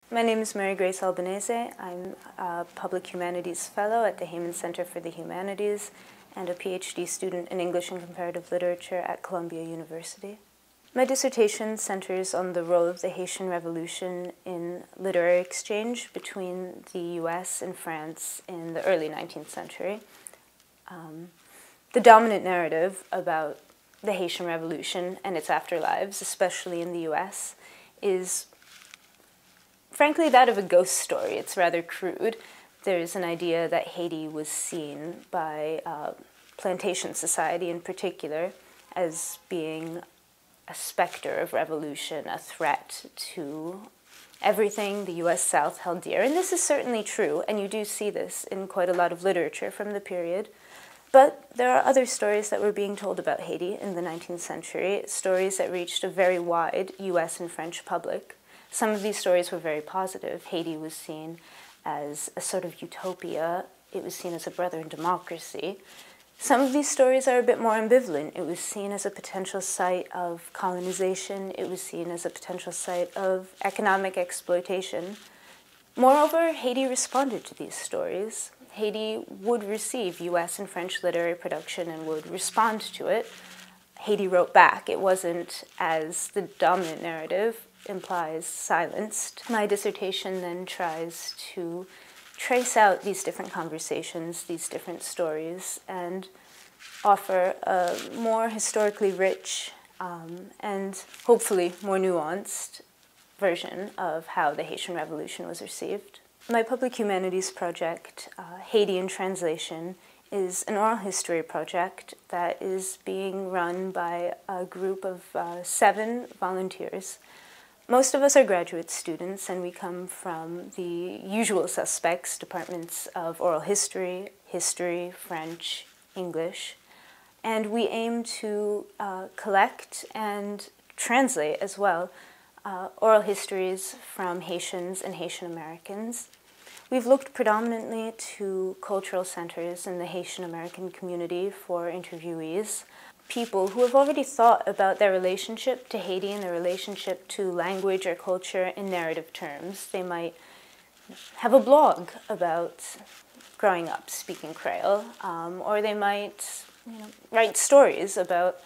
My name is Grace Albanese. I'm a Public Humanities Fellow at the Heyman Center for the Humanities and a PhD student in English and Comparative Literature at Columbia University. My dissertation centers on the role of the Haitian Revolution in literary exchange between the U.S. and France in the early 19th century. The dominant narrative about the Haitian Revolution and its afterlives, especially in the U.S., is frankly that of a ghost story. It's rather crude. There's an idea that Haiti was seen by plantation society in particular as being a specter of revolution, a threat to everything the U.S. South held dear. And this is certainly true, and you do see this in quite a lot of literature from the period. But there are other stories that were being told about Haiti in the 19th century, stories that reached a very wide U.S. and French public. Some of these stories were very positive. Haiti was seen as a sort of utopia. It was seen as a brother in democracy. Some of these stories are a bit more ambivalent. It was seen as a potential site of colonization. It was seen as a potential site of economic exploitation. Moreover, Haiti responded to these stories. Haiti would receive U.S. and French literary production and would respond to it. Haiti wrote back. It wasn't, as the dominant narrative implies, silenced. My dissertation then tries to trace out these different conversations, these different stories, and offer a more historically rich and hopefully more nuanced version of how the Haitian Revolution was received. My public humanities project, Haiti in Translation, is an oral history project that is being run by a group of 7 volunteers. Most of us are graduate students, and we come from the usual suspects, departments of oral history, history, French, English, and we aim to collect and translate as well oral histories from Haitians and Haitian Americans. We've looked predominantly to cultural centers in the Haitian American community for interviewees, people who have already thought about their relationship to Haiti and their relationship to language or culture in narrative terms. They might have a blog about growing up speaking Creole, or they might write stories about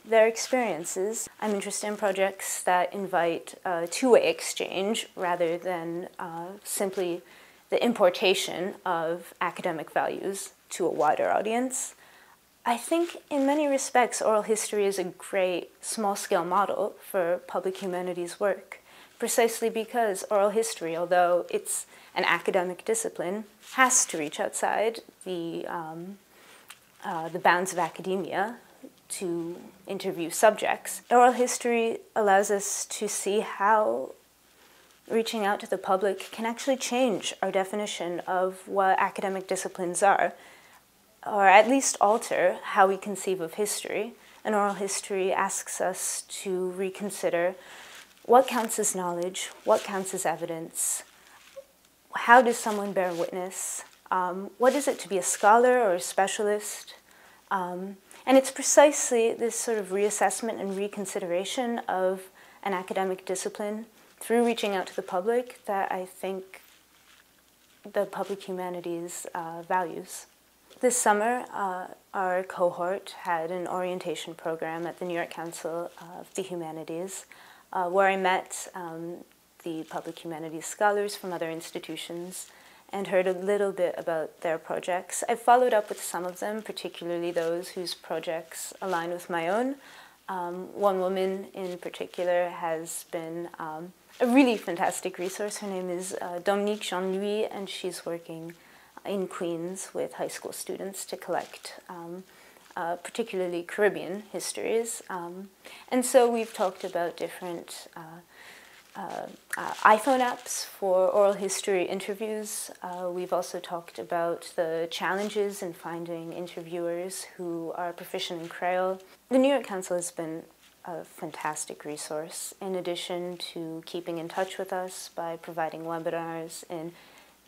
their experiences. I'm interested in projects that invite two-way exchange rather than simply the importation of academic values to a wider audience. I think in many respects oral history is a great small-scale model for public humanities work, precisely because oral history, although it's an academic discipline, has to reach outside the bounds of academia to interview subjects. Oral history allows us to see how reaching out to the public can actually change our definition of what academic disciplines are, or at least alter how we conceive of history. And oral history asks us to reconsider what counts as knowledge, what counts as evidence, how does someone bear witness, what is it to be a scholar or a specialist, and it's precisely this sort of reassessment and reconsideration of an academic discipline through reaching out to the public that I think the public humanities values. This summer, our cohort had an orientation program at the New York Council of the Humanities, where I met the public humanities scholars from other institutions and heard a little bit about their projects. I followed up with some of them, particularly those whose projects align with my own. One woman in particular has been a really fantastic resource. Her name is Dominique Jean-Louis, and she's working in Queens with high school students to collect particularly Caribbean histories. And so we've talked about different iPhone apps for oral history interviews. We've also talked about the challenges in finding interviewers who are proficient in Creole. The New York Council has been a fantastic resource, in addition to keeping in touch with us by providing webinars in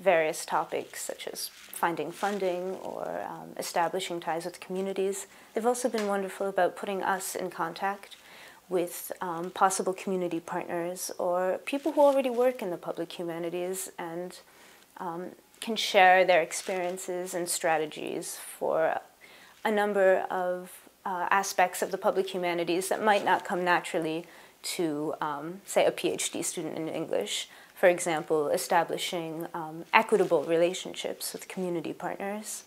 various topics such as finding funding or establishing ties with communities. They've also been wonderful about putting us in contact with possible community partners or people who already work in the public humanities and can share their experiences and strategies for a number of aspects of the public humanities that might not come naturally to, say, a PhD student in English. For example, establishing equitable relationships with community partners.